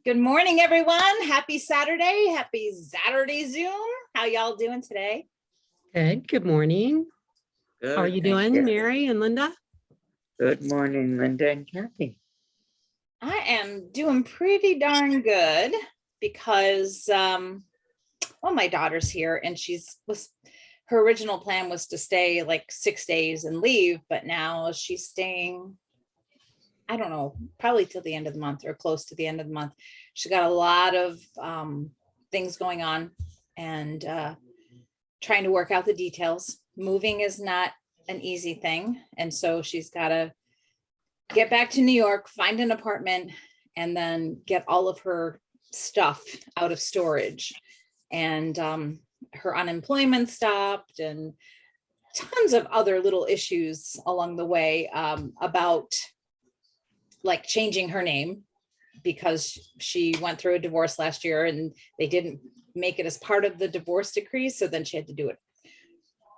Good morning, everyone. Happy Saturday. Happy Saturday Zoom. How y'all doing today? Good. Good morning. Good, How are you thank doing, you. Mary and Linda? Good morning, Linda and Kathy. I am doing pretty darn good because, well, my daughter's here and her original plan was to stay like 6 days and leave, but now she's staying, I don't know, probably till the end of the month or close to the end of the month. She got a lot of things going on and trying to work out the details. Moving is not an easy thing. And so she's got to get back to New York, find an apartment, and then get all of her stuff out of storage. And her unemployment stopped and tons of other little issues along the way about like changing her name because she went through a divorce last year and they didn't make it as part of the divorce decree. So then she had to do it.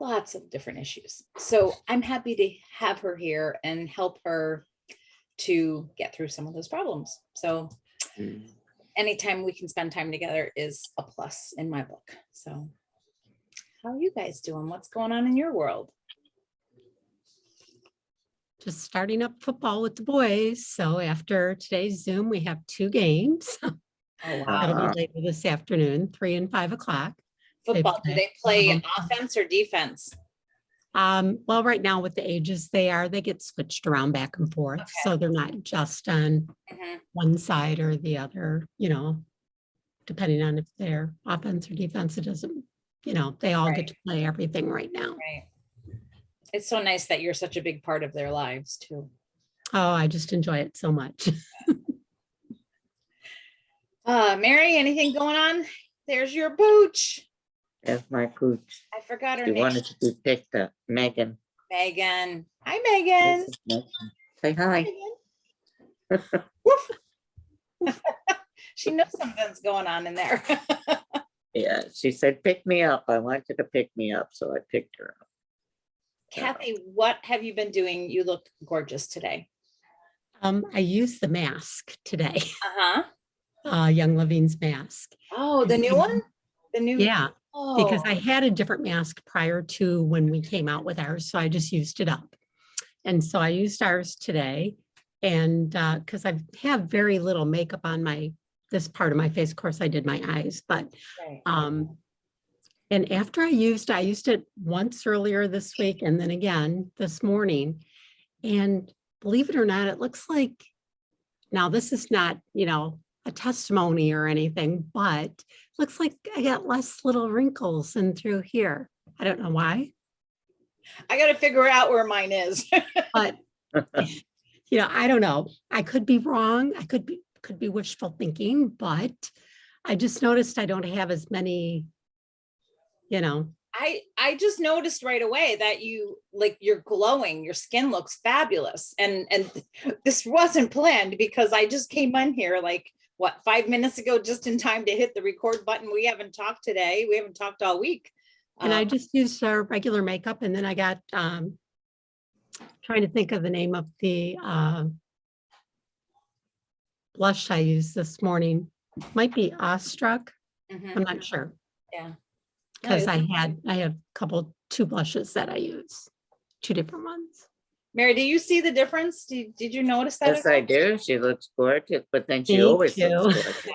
Lots of different issues. So I'm happy to have her here and help her to get through some of those problems. So anytime we can spend time together is a plus in my book. So how are you guys doing? What's going on in your world? Just starting up football with the boys. So after today's Zoom, we have 2 games. Oh, That'll wow. be later this afternoon, 3 and 5 o'clock. Football, do they play offense or defense? Well, right now with the ages they get switched around back and forth. Okay. So they're not just on one side or the other, depending on if they're offense or defense. It doesn't, they all get to play everything right now. Right. It's so nice that you're such a big part of their lives too. Oh, I just enjoy it so much. Mary, anything going on? There's your pooch. That's my pooch. I forgot her She name. wanted to be picked up. Megan. Megan. Hi, Megan. This is Megan. Say hi. Megan. Woof. She knows something's going on in there. Yeah, she said, pick me up. I want you to pick me up. So I picked her up. Kathy, what have you been doing? You look gorgeous today. I used the mask today, Uh-huh. Young Levine's mask. Oh, the new one? The new. Yeah, Oh. because I had a different mask prior to when we came out with ours, so I just used it up. And so I used ours today, and because I have very little makeup on this part of my face. Of course, I did my eyes, but Right. and after I used it once earlier this week and then again this morning. And believe it or not, it looks like, now this is not, a testimony or anything, but looks like I got less little wrinkles in through here. I don't know why. I got to figure out where mine is. But, I don't know. I could be wrong. I could be wishful thinking, but I just noticed I don't have as many, I just noticed right away that you're glowing, your skin looks fabulous. And this wasn't planned because I just came in here like 5 minutes ago, just in time to hit the record button. We haven't talked today. We haven't talked all week. And I just used our regular makeup, and then I got trying to think of the name of the blush I used this morning. Might be Awestruck. I'm not sure. Yeah. Because I have 2 blushes that I use, 2 different ones. Mary, do you see the difference? Did you notice that? Yes, I do. She looks gorgeous, but then she Thank always you. looks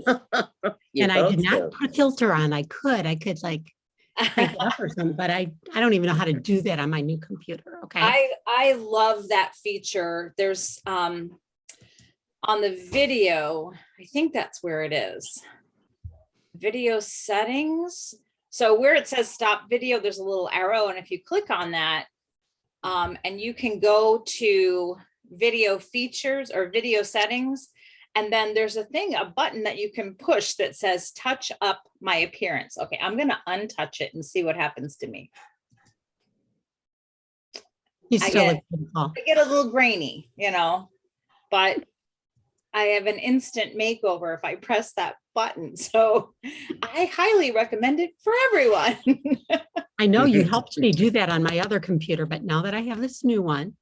gorgeous. You And I both did not do. put a filter on. I could like crank it up or something, but I don't even know how to do that on my new computer. Okay. I love that feature. There's on the video, I think that's where it is. Video settings. So where it says stop video, there's a little arrow. And if you click on that, and you can go to video features or video settings, and then there's a button that you can push that says touch up my appearance. Okay, I'm going to untouch it and see what happens to me. I get a little grainy, but I have an instant makeover if I press that button. So I highly recommend it for everyone. I know you helped me do that on my other computer, but now that I have this new one,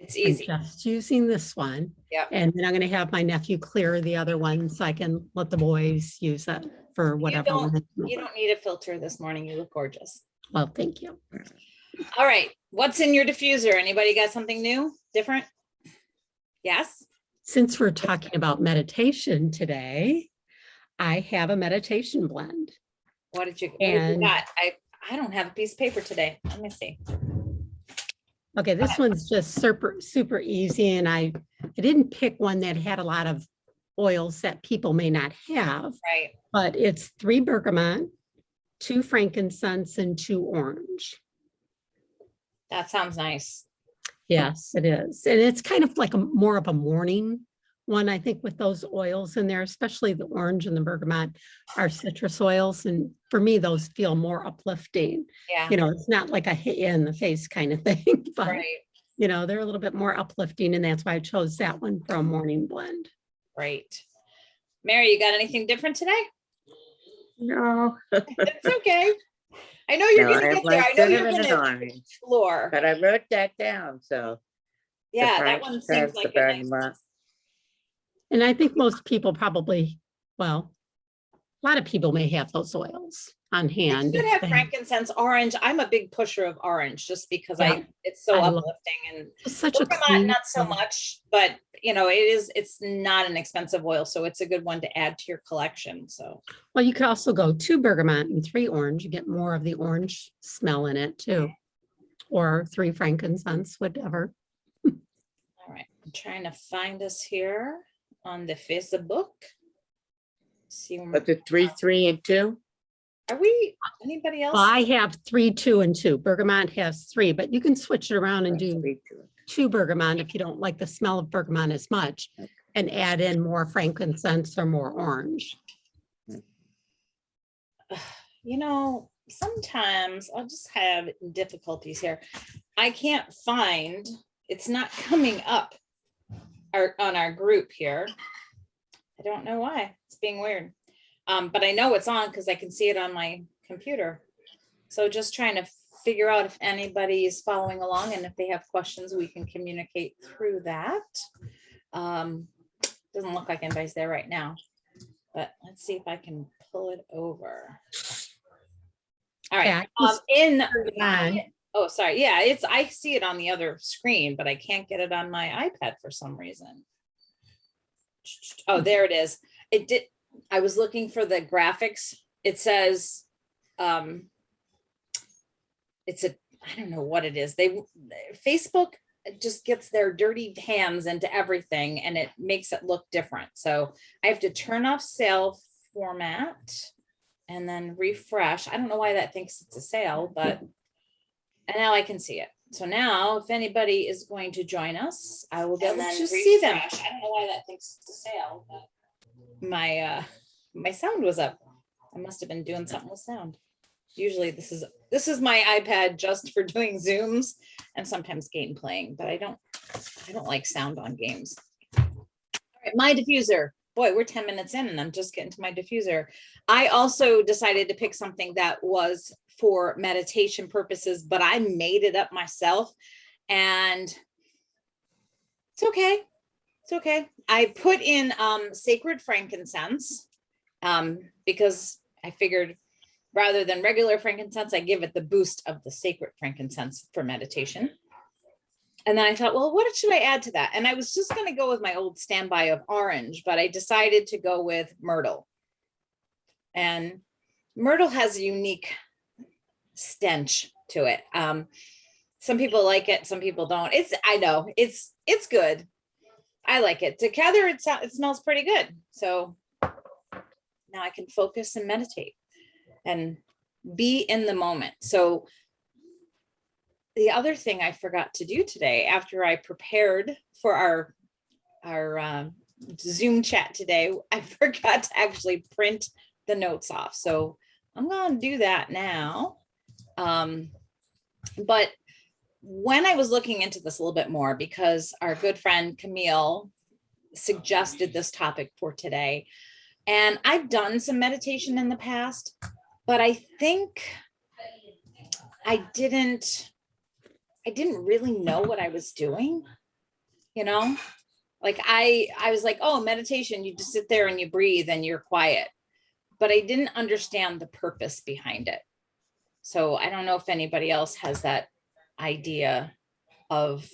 It's I'm easy. just using this one. Yep. And then I'm going to have my nephew clear the other one so I can let the boys use it for whatever. You when they come over. don't need a filter this morning. You look gorgeous. Well, thank you. All right. What's in your diffuser? Anybody got something new, different? Yes. Since we're talking about meditation today, I have a meditation blend. What did you And- got? I don't have a piece of paper today. Let me see. Okay, this one's just super easy. And I didn't pick one that had a lot of oils that people may not have, Right. but it's 3 bergamot, 2 frankincense, and 2 orange. That sounds nice. Yes, it is. And it's kind of like more of a morning one, I think, with those oils in there, especially the orange and the bergamot are citrus oils. And for me, those feel more uplifting. Yeah. You know, it's not like a hit you in the face kind of thing, but Right. you know, they're a little bit more uplifting. And that's why I chose that one for a morning blend. Right. Mary, you got anything different today? No. It's okay. I know you're No, gonna I get have there. my I know you're cinnamon and gonna orange, explore. but I wrote that down, so. the Yeah, that one seems frankincense, like the a nice. bergamot. And I think most people probably, well, a lot of people may have those oils on hand. You if should have they- frankincense, orange. I'm a big pusher of orange just because Yeah. it's so I love- uplifting, and It's such a bergamot, clean. not so much, but you know, it's not an expensive oil, so it's a good one to add to your collection. So Well, you could also go 2 bergamot and 3 orange. You get more of the orange smell in it too. Or 3 frankincense, whatever. all right, I'm trying to find us here on the Facebook. See, But the 3, 3, and 2? are we anybody else? Well, I have 3, 2, and 2. Bergamot has 3, but you can switch it around and do 3, 2. 2 bergamot if you don't like the smell of bergamot as much, and add in more frankincense or more orange. You know, sometimes I'll just have difficulties here. I can't find, it's not coming up on our group here. I don't know why. It's being weird. But I know it's on because I can see it on my computer. So just trying to figure out if anybody is following along, and if they have questions, we can communicate through that. Doesn't look like anybody's there right now, but let's see if I can pull it over. All right. Oh, sorry. Yeah, I see it on the other screen, but I can't get it on my iPad for some reason. Oh, there it is. It did. I was looking for the graphics. It says, it's a, I don't know what it is. Facebook just gets their dirty hands into everything and it makes it look different. So I have to turn off sale format and then refresh. I don't know why that thinks it's a sale, but and now I can see it. So now if anybody is going to join us, I will be able to see them. I don't know why that thinks it's a sale, but my sound was up. I must have been doing something with sound. Usually this is my iPad just for doing Zooms and sometimes game playing, but I don't like sound on games. All right, my diffuser. Boy, we're 10 minutes in and I'm just getting to my diffuser. I also decided to pick something that was for meditation purposes, but I made it up myself and it's okay. It's okay. I put in sacred frankincense because I figured rather than regular frankincense, I give it the boost of the sacred frankincense for meditation. And then I thought, well, what should I add to that? And I was just going to go with my old standby of orange, but I decided to go with myrtle. And myrtle has a unique stench to it. Some people like it, some people don't. I know it's good. I like it. Together, it smells pretty good. So now I can focus and meditate and be in the moment. So the other thing I forgot to do today, after I prepared for our Zoom chat today, I forgot to actually print the notes off. So I'm going to do that now. But when I was looking into this a little bit more, because our good friend Camille suggested this topic for today, and I've done some meditation in the past, but I think I didn't really know what I was doing. you know, like I was like, oh, meditation, you just sit there and you breathe and you're quiet, but I didn't understand the purpose behind it. So I don't know if anybody else has that idea of,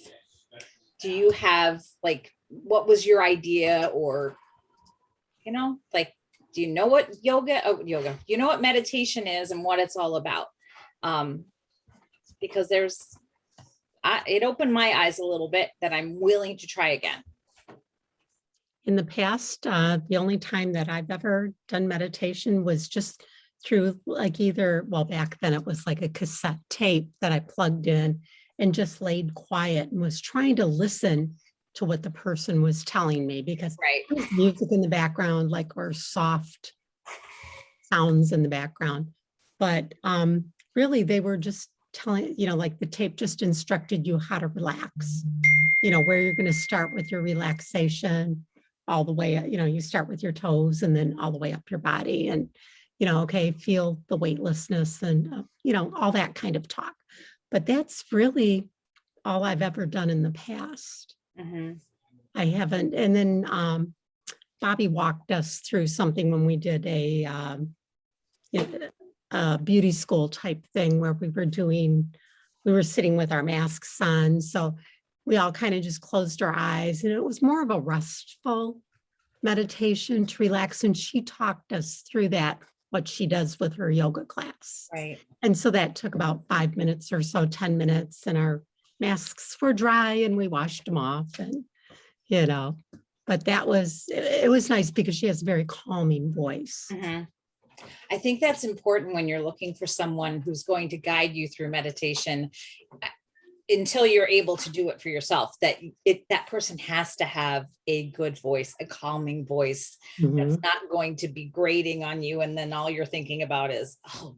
do you have like, what was your idea, or, you know, like, do you know what yoga, you know what meditation is and what it's all about? Because it opened my eyes a little bit that I'm willing to try again. In the past, the only time that I've ever done meditation was just through like well, back then it was like a cassette tape that I plugged in and just laid quiet and was trying to listen to what the person was telling me, because Right. there was music in the background, like, or soft sounds in the background. But really they were just telling, like the tape just instructed you how to relax, where you're going to start with your relaxation all the way, you start with your toes and then all the way up your body, and, okay, feel the weightlessness and, all that kind of talk. But that's really all I've ever done in the past. Mm-hmm. I haven't. And then Bobby walked us through something when we did a beauty school type thing where we were sitting with our masks on. So we all kind of just closed our eyes, and it was more of a restful meditation to relax. And she talked us through that, what she does with her yoga class. Right. And so that took about 5 minutes or so, 10 minutes, and our masks were dry and we washed them off, and, but it was nice because she has a very calming voice. Mm-hmm. I think that's important when you're looking for someone who's going to guide you through meditation, until you're able to do it for yourself, that person has to have a good voice, a calming voice, that's not going to be grating on you. And then all you're thinking about is,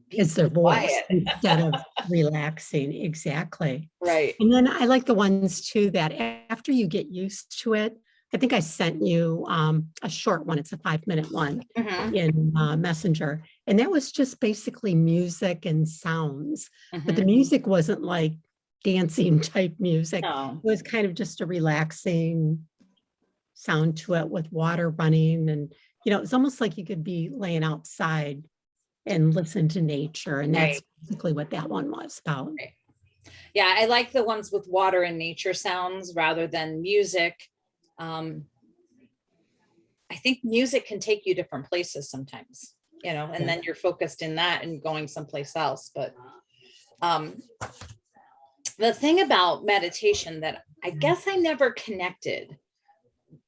it's their voice instead of relaxing. Exactly. Right. And then I like the ones too, that after you get used to it, I think I sent you a short one. It's a 5-minute one in Messenger. And that was just basically music and sounds, but the music wasn't like dancing type music. No. It was kind of just a relaxing sound to it with water running. And, it's almost like you could be laying outside and listen to nature. And that's basically what that one was about. Right. Yeah, I like the ones with water and nature sounds rather than music. I think music can take you different places sometimes, and then you're focused in that and going someplace else. But the thing about meditation that I guess I never connected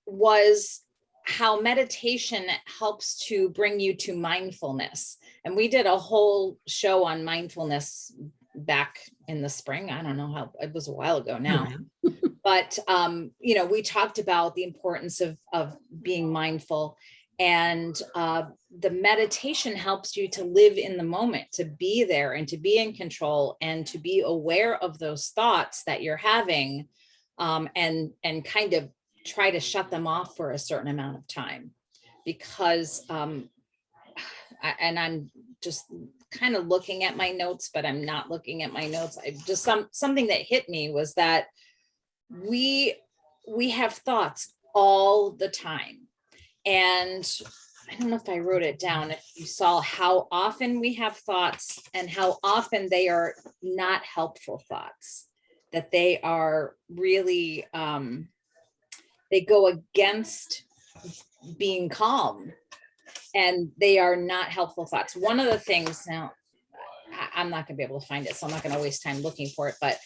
was how meditation helps to bring you to mindfulness. And we did a whole show on mindfulness back in the spring. I don't know how, it was a while ago now. But, we talked about the importance of being mindful, and the meditation helps you to live in the moment, to be there and to be in control and to be aware of those thoughts that you're having, and kind of try to shut them off for a certain amount of time, because I'm just kind of looking at my notes, but I'm not looking at my notes. I just something that hit me was that we have thoughts all the time. And I don't know if I wrote it down, if you saw how often we have thoughts and how often they are not helpful thoughts, that they are really, they go against being calm, and they are not helpful thoughts. One of the things, now I'm not going to be able to find it, so I'm not going to waste time looking for it, but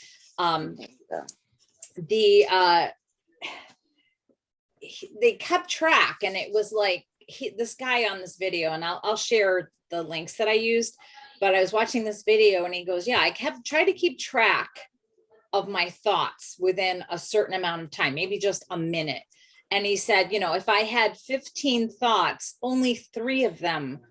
they kept track, and it was like this guy on this video, and I'll share the links that I used, but I was watching this video and he goes, yeah, I trying to keep track of my thoughts within a certain amount of time, maybe just a minute. And he said, if I had 15 thoughts, only 3 of them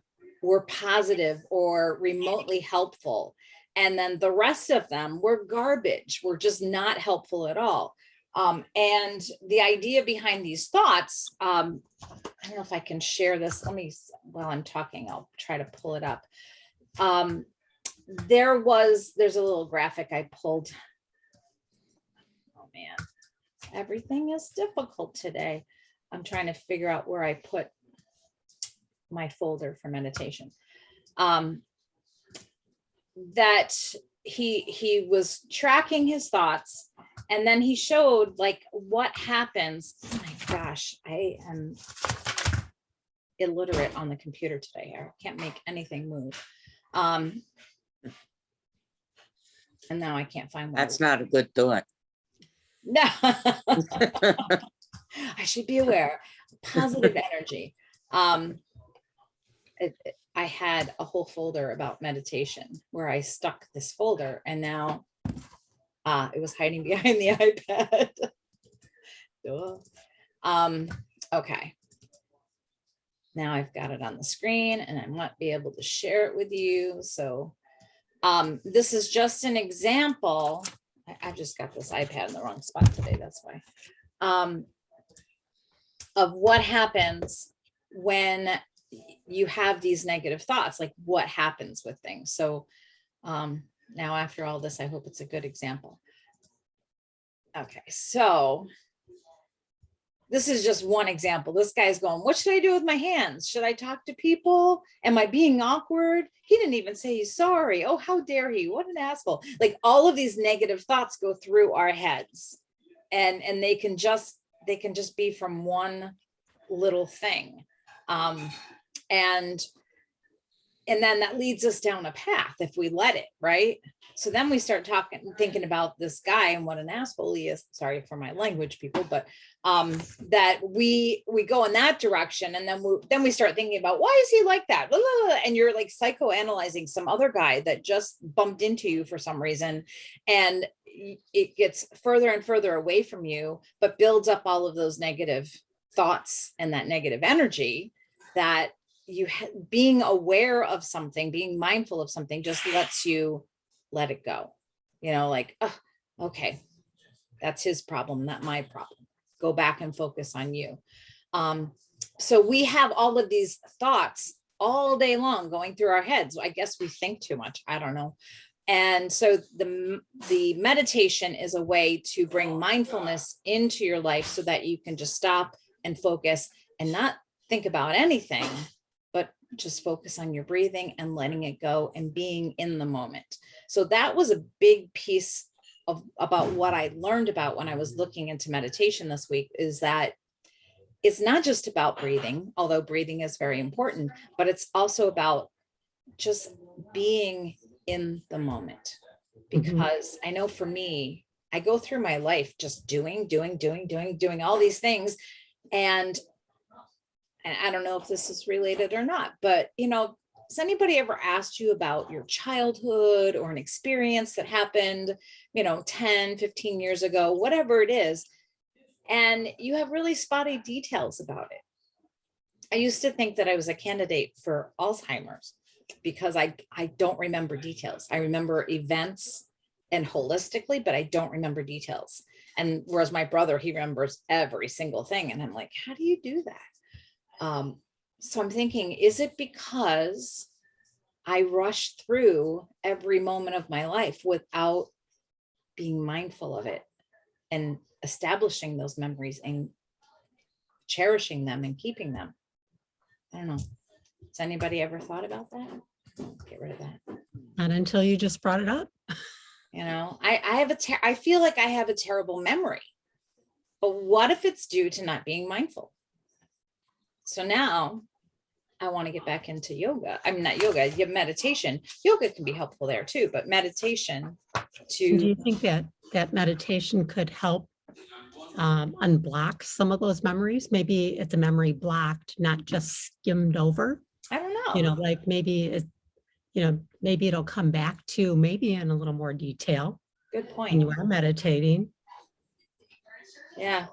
were positive or remotely helpful. And then the rest of them were garbage, were just not helpful at all. And the idea behind these thoughts, I don't know if I can share this. While I'm talking, I'll try to pull it up. There's a little graphic I pulled. Oh man, Everything is difficult today. I'm trying to figure out where I put my folder for meditation. That he was tracking his thoughts, and then he showed like what happens. Oh my gosh, I am illiterate on the computer today. I can't make anything move. And now I can't find one. That's not a good thought. No. I should be aware. Positive energy. I had a whole folder about meditation where I stuck this folder, and now it was hiding behind the iPad. Okay. Now I've got it on the screen and I might be able to share it with you. So this is just an example. I just got this iPad in the wrong spot today. That's why. Of what happens when you have these negative thoughts, like what happens with things. So now after all this, I hope it's a good example. Okay, so this is just one example. This guy's going, what should I do with my hands? Should I talk to people? Am I being awkward? He didn't even say he's sorry. Oh, how dare he? What an asshole. Like all of these negative thoughts go through our heads, and they can just be from one little thing. And then that leads us down a path if we let it, right? So then we start thinking about this guy and what an asshole he is. Sorry for my language, people, but that we go in that direction, and then we start thinking about, why is he like that? And you're like psychoanalyzing some other guy that just bumped into you for some reason, and it gets further and further away from you, but builds up all of those negative thoughts and that negative energy that being aware of something, being mindful of something just lets you let it go. Like, oh, okay, that's his problem, not my problem. Go back and focus on you. So we have all of these thoughts all day long going through our heads. I guess we think too much. I don't know. And so the meditation is a way to bring mindfulness into your life so that you can just stop and focus and not think about anything, but just focus on your breathing and letting it go and being in the moment. So that was a big piece about what I learned about when I was looking into meditation this week, is that it's not just about breathing, although breathing is very important, but it's also about just being in the moment. Because I know for me, I go through my life just doing all these things. And I don't know if this is related or not, but has anybody ever asked you about your childhood or an experience that happened, 10, 15 years ago, whatever it is, and you have really spotty details about it? I used to think that I was a candidate for Alzheimer's because I don't remember details. I remember events and holistically, but I don't remember details. And whereas my brother, he remembers every single thing. And I'm like, how do you do that? So I'm thinking, is it because I rushed through every moment of my life without being mindful of it and establishing those memories and cherishing them and keeping them? I don't know. Has anybody ever thought about that? Get rid of that. Not until you just brought it up. I feel like I have a terrible memory, but what if it's due to not being mindful? So now I want to get back into yoga. I mean, not yoga, meditation. Yoga can be helpful there too, but meditation to. Do you think that meditation could help unblock some of those memories? Maybe it's a memory blocked, not just skimmed over. I don't know. Like maybe it's, maybe it'll come back to maybe in a little more detail. Good point. When you are meditating. Yeah.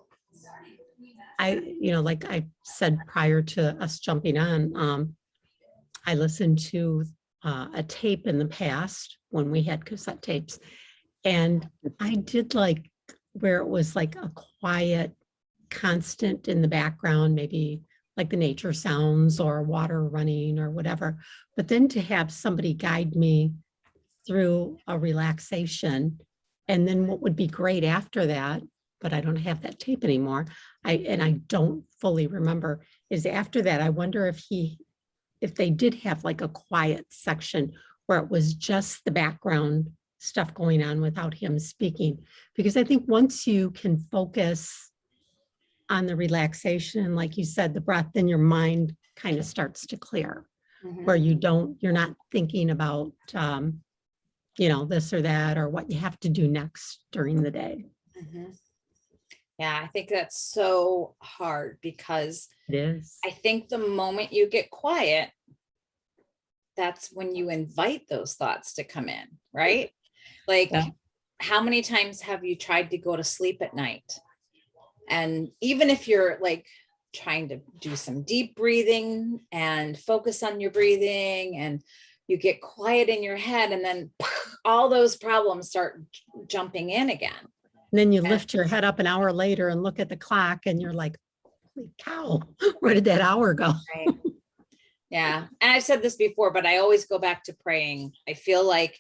Like I said prior to us jumping on, I listened to a tape in the past when we had cassette tapes, and I did like where it was like a quiet, constant in the background, maybe like the nature sounds or water running or whatever. But then to have somebody guide me through a relaxation, and then what would be great after that but I don't have that tape anymore. I don't fully remember, is after that, I wonder if they did have like a quiet section where it was just the background stuff going on without him speaking. Because I think once you can focus on the relaxation, and like you said, the breath, then your mind kind of starts to clear, where you're not thinking about, this or that, or what you have to do next during the day. Yeah, I think that's so hard because It is. I think the moment you get quiet, that's when you invite those thoughts to come in, right? Like, Yeah. how many times have you tried to go to sleep at night? And even if you're like trying to do some deep breathing and focus on your breathing, and you get quiet in your head, and then all those problems start jumping in again. And then you lift your head up an hour later and look at the clock and you're like, holy cow, where did that hour go? Right. Yeah. And I've said this before, but I always go back to praying. I feel like,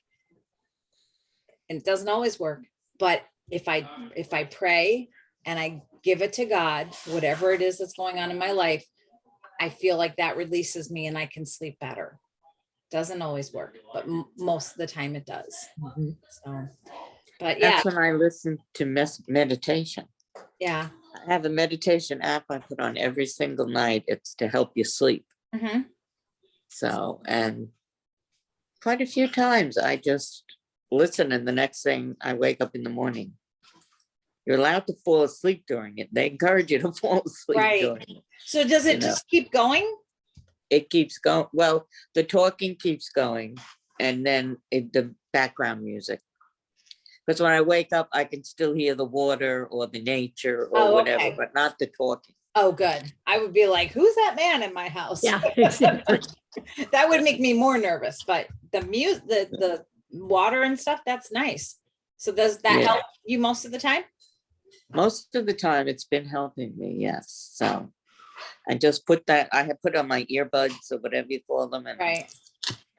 and it doesn't always work, but if I pray and I give it to God, whatever it is that's going on in my life, I feel like that releases me and I can sleep better. Doesn't always work, but most of the time it does. So, but yeah. That's when I listen to meditation. Yeah. I have a meditation app I put on every single night. It's to help you sleep. So, and quite a few times I just listen, and the next thing I wake up in the morning. You're allowed to fall asleep during it. They encourage you to fall asleep during it. So does it just keep going? It keeps going. Well, the talking keeps going, and then the background music. Because when I wake up, I can still hear the water or the nature or whatever, but not the talking. Oh, good. I would be like, who's that man in my house? Yeah, exactly. That would make me more nervous, but the music, the water and stuff, that's nice. So does that help you most of the time? Most of the time it's been helping me, yes. So I just put that, I have put on my earbuds or whatever you call them,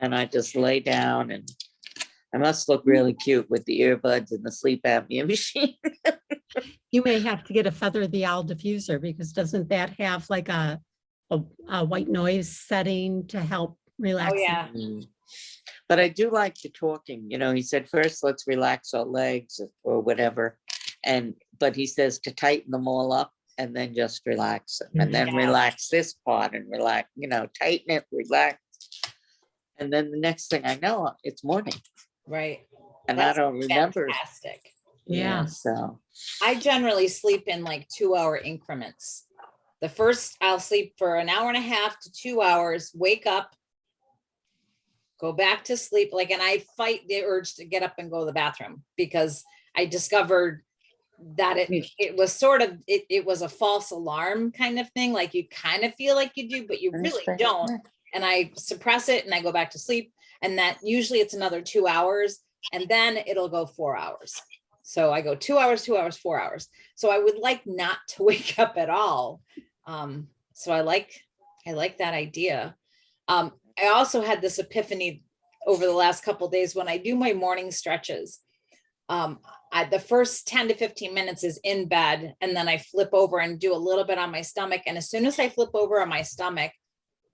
and I just lay down, and I must look really cute with the earbuds and the sleep apnea machine. You may have to get a feather the owl diffuser, because doesn't that have like a white noise setting to help relax? Oh yeah. But I do like the talking. He said, first, let's relax our legs or whatever. But he says to tighten them all up and then just relax them, and then relax this part and relax, tighten it, relax. And then the next thing I know, it's morning. Right. And I don't remember. Fantastic. Yeah. So I generally sleep in like 2-hour increments. The first, I'll sleep for an hour and a half to 2 hours, wake up, go back to sleep. And I fight the urge to get up and go to the bathroom, because I discovered that it was sort of, it was a false alarm kind of thing. Like you kind of feel like you do, but you really don't. And I suppress it and I go back to sleep. And that usually it's another 2 hours, and then it'll go 4 hours. So I go 2 hours, 2 hours, 4 hours. So I would like not to wake up at all. So I like that idea. I also had this epiphany over the last couple of days when I do my morning stretches. The first 10 to 15 minutes is in bed, and then I flip over and do a little bit on my stomach. And as soon as I flip over on my stomach,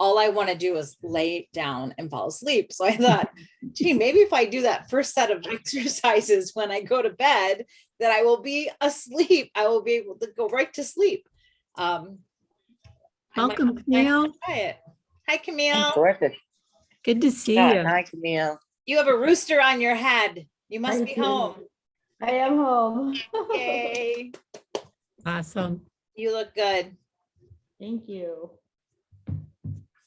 all I want to do is lay down and fall asleep. So I thought, gee, maybe if I do that first set of exercises when I go to bed, that I will be asleep. I will be able to go right to sleep. Welcome, Camille. Hi, Camille. Terrific. Good to see you. Hi, Camille. You have a rooster on your head. You must be home. I am home. Yay. Awesome. You look good. Thank you.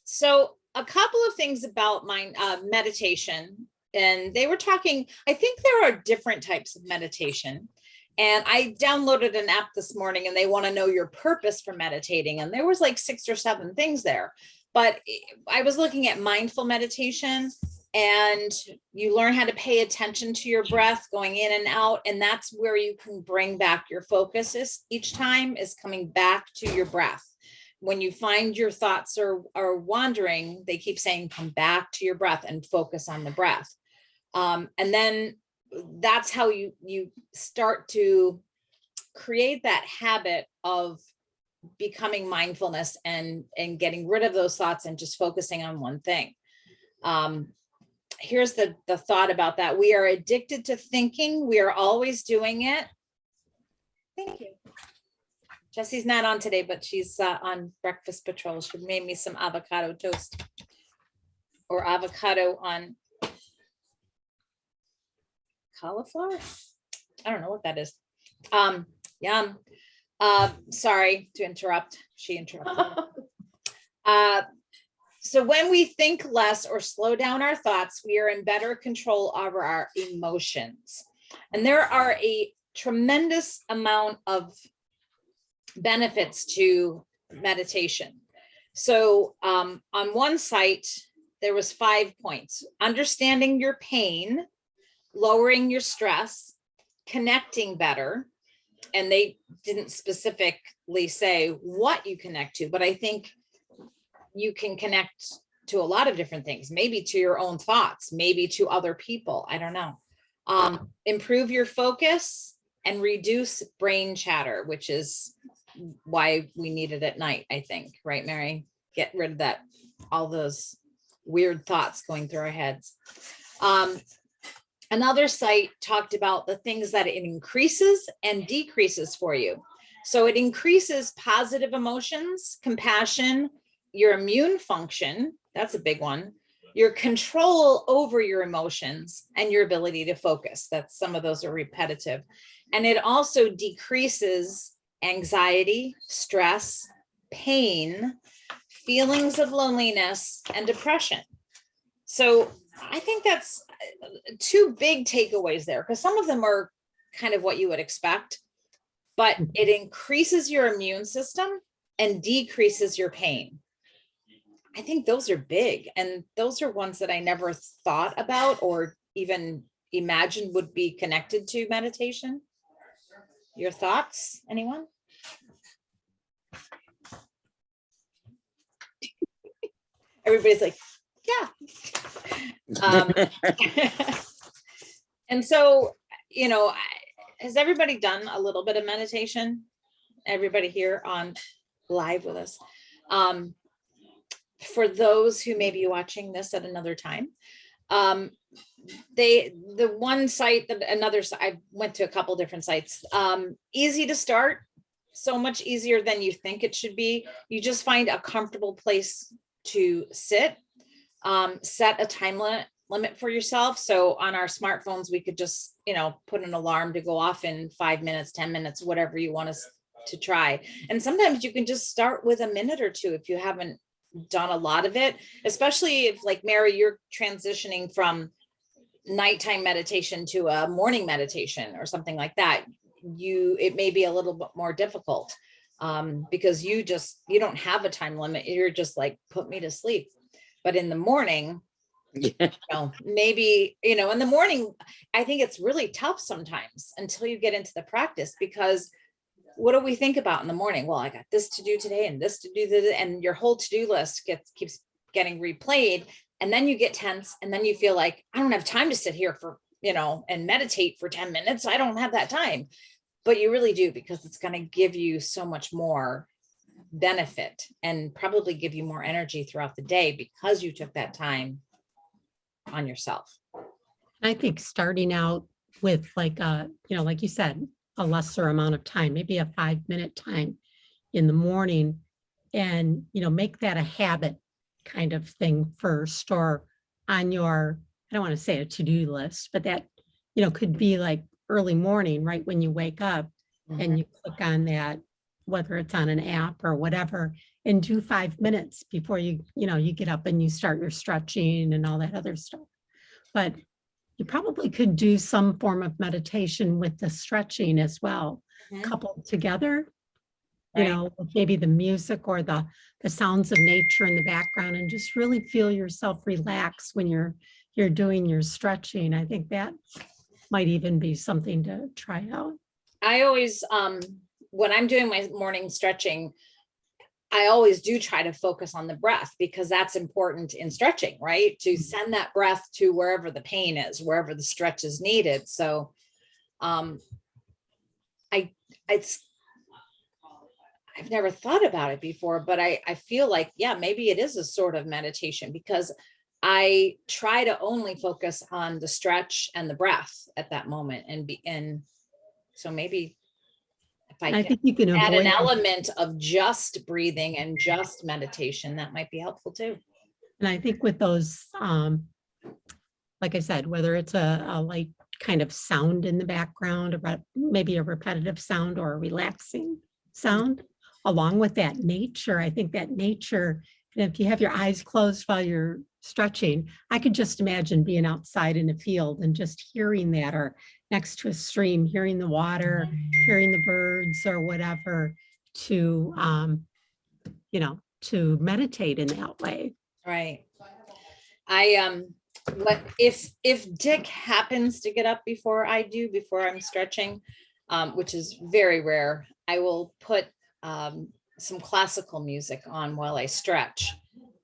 So a couple of things about my meditation, and they were talking, I think there are different types of meditation. And I downloaded an app this morning, and they want to know your purpose for meditating. And there was like 6 or 7 things there. But I was looking at mindful meditation, and you learn how to pay attention to your breath going in and out. And that's where you can bring back your focus each time is coming back to your breath. When you find your thoughts are wandering, they keep saying, come back to your breath and focus on the breath. And then that's how you start to create that habit of becoming mindfulness and getting rid of those thoughts and just focusing on one thing. Here's the thought about that. We are addicted to thinking. We are always doing it. Thank you. Jessie's not on today, but she's on breakfast patrol. She made me some avocado toast or avocado on cauliflower. I don't know what that is. Yum. Sorry to interrupt. She interrupted. So when we think less or slow down our thoughts, we are in better control over our emotions. And there are a tremendous amount of benefits to meditation. So on one site, there was 5 points: understanding your pain, lowering your stress, connecting better. And they didn't specifically say what you connect to, but I think you can connect to a lot of different things, maybe to your own thoughts, maybe to other people. I don't know. Improve your focus and reduce brain chatter, which is why we need it at night, I think. Right, Mary? Get rid of that, all those weird thoughts going through our heads. Another site talked about the things that it increases and decreases for you. So it increases positive emotions, compassion, your immune function, that's a big one, your control over your emotions, and your ability to focus. That's, some of those are repetitive. And it also decreases anxiety, stress, pain, feelings of loneliness, and depression. So I think that's 2 big takeaways there, because some of them are kind of what you would expect, but it increases your immune system and decreases your pain. I think those are big. And those are ones that I never thought about or even imagined would be connected to meditation. Your thoughts, anyone? Everybody's like, yeah. And so, you know, has everybody done a little bit of meditation? Everybody here on live with us. For those who may be watching this at another time, the one site, another site, I went to a couple different sites, easy to start, so much easier than you think it should be. You just find a comfortable place to sit, set a time limit for yourself. So on our smartphones, we could just, you know, put an alarm to go off in 5 minutes, 10 minutes, whatever you want us to try. And sometimes you can just start with a minute or 2 if you haven't done a lot of it, especially if, like Mary, you're transitioning from nighttime meditation to a morning meditation or something like that. It may be a little bit more difficult because you don't have a time limit. You're just like, put me to sleep. But in the morning, you know, maybe, you know, in the morning, I think it's really tough sometimes until you get into the practice, because what do we think about in the morning? Well, I got this to do today and this to do, and your whole to-do list keeps getting replayed. And then you get tense, and then you feel like, I don't have time to sit here for, you know, and meditate for 10 minutes. I don't have that time. But you really do, because it's going to give you so much more benefit and probably give you more energy throughout the day because you took that time on yourself. I think starting out with like you know, like you said, a lesser amount of time, maybe a 5-minute time in the morning, and, you know, make that a habit kind of thing first, or on your, I don't want to say a to-do list, but that, you know, could be like early morning, right when you wake up, and you click on that, whether it's on an app or whatever, and do 5 minutes before you get up and you start your stretching and all that other stuff. But you probably could do some form of meditation with the stretching as well, coupled together, you know, with maybe the music or the sounds of nature in the background, and just really feel yourself relax when you're doing your stretching. I think that might even be something to try out. I always, when I'm doing my morning stretching, I always do try to focus on the breath, because that's important in stretching, right? To send that breath to wherever the pain is, wherever the stretch is needed. So I I've never thought about it before, but I feel like, yeah, maybe it is a sort of meditation, because I try to only focus on the stretch and the breath at that moment. And so maybe if I And I can think you can add an avoid, element of just breathing and just meditation, that might be helpful too. and I think with those, like I said, whether it's a light kind of sound in the background, or maybe a repetitive sound or a relaxing sound, along with that nature, I think that nature, and if you have your eyes closed while you're stretching, I could just imagine being outside in a field and just hearing that, or next to a stream, hearing the water, hearing the birds or whatever, to, to meditate in that way. Right. What if Dick happens to get up before I'm stretching, which is very rare, I will put some classical music on while I stretch,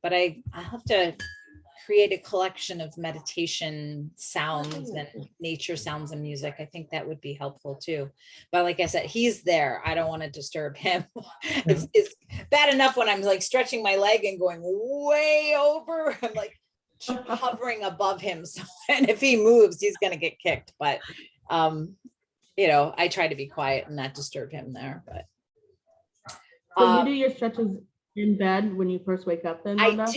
but I have to create a collection of meditation sounds and nature sounds and music. I think that would be helpful too. But like I said, he's there. I don't want to disturb him. It's bad enough when I'm like stretching my leg and going way over. I'm like hovering above him. So, and if he moves, he's going to get kicked. But, I try to be quiet and not disturb him there. But So you do your stretches in bed when you first wake up then, Linda?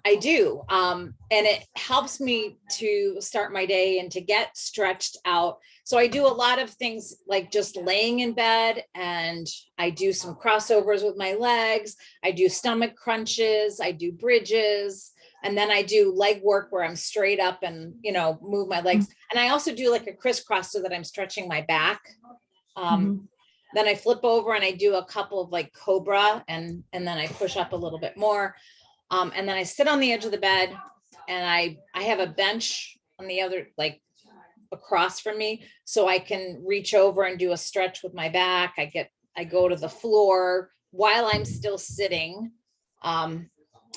I do. And it helps me to start my day and to get stretched out. So I do a lot of things like just laying in bed, and I do some crossovers with my legs. I do stomach crunches. I do bridges. And then I do leg work where I'm straight up and, move my legs. And I also do like a crisscross so that I'm stretching my back. Then I flip over and I do a couple of like cobra, and then I push up a little bit more. And then I sit on the edge of the bed, and I have a bench on the other, like across from me, so I can reach over and do a stretch with my back. I go to the floor while I'm still sitting,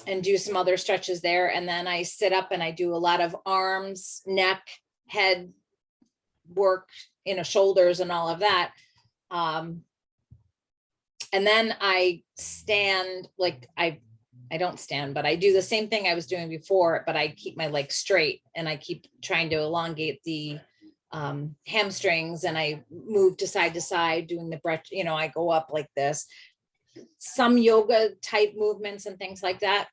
and do some other stretches there. And then I sit up and I do a lot of arms, neck, head work, shoulders and all of that. And then I stand, like I don't stand, but I do the same thing I was doing before, but I keep my legs straight and I keep trying to elongate the hamstrings, and I move to side doing the breath, I go up like this, some yoga type movements and things like that.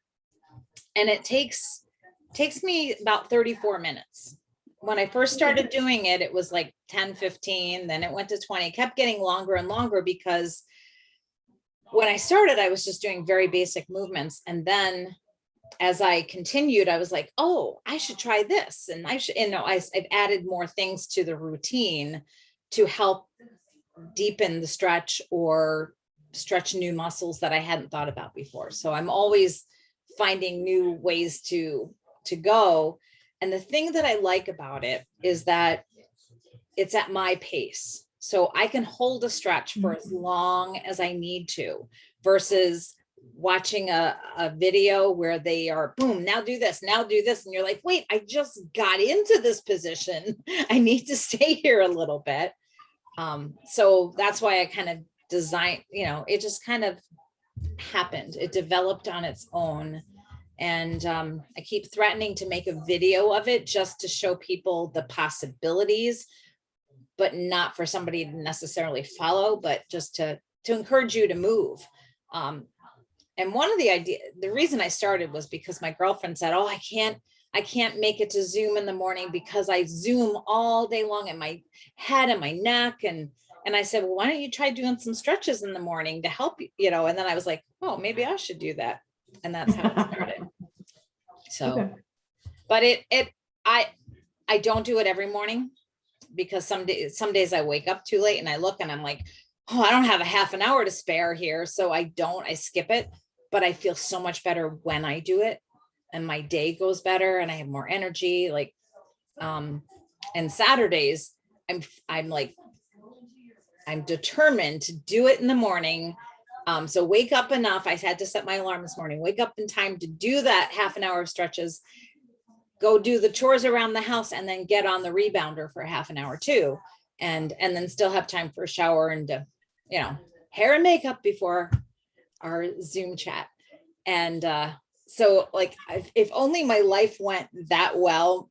And it takes me about 34 minutes. When I first started doing it, it was like 10, 15, then it went to 20, kept getting longer and longer, because when I started, I was just doing very basic movements. And then as I continued, I was like, oh, I should try this. And I've added more things to the routine to help deepen the stretch or stretch new muscles that I hadn't thought about before. So I'm always finding new ways to go. And the thing that I like about it is that it's at my pace. So I can hold a stretch for as long as I need to, versus watching a video where they are, boom, now do this. And you're like, wait, I just got into this position. I need to stay here a little bit. So that's why I kind of designed, it just kind of happened. It developed on its own. And I keep threatening to make a video of it just to show people the possibilities, but not for somebody to necessarily follow, but just to encourage you to move. And one of the reason I started was because my girlfriend said, oh, I can't make it to Zoom in the morning because I Zoom all day long in my head and my neck. And I said, well, why don't you try doing some stretches in the morning to help you, and then I was like, oh, maybe I should do that. And that's how it started. So, okay. But I don't do it every morning, because some days I wake up too late and I look and I'm like, oh, I don't have a half an hour to spare here. So I skip it, but I feel so much better when I do it, and my day goes better and I have more energy. Like, and Saturdays, I'm determined to do it in the morning. So wake up enough. I had to set my alarm this morning, wake up in time to do that half an hour of stretches, go do the chores around the house, and then get on the rebounder for half an hour too. And then still have time for a shower and to hair and makeup before our Zoom chat. And so like, if only my life went that well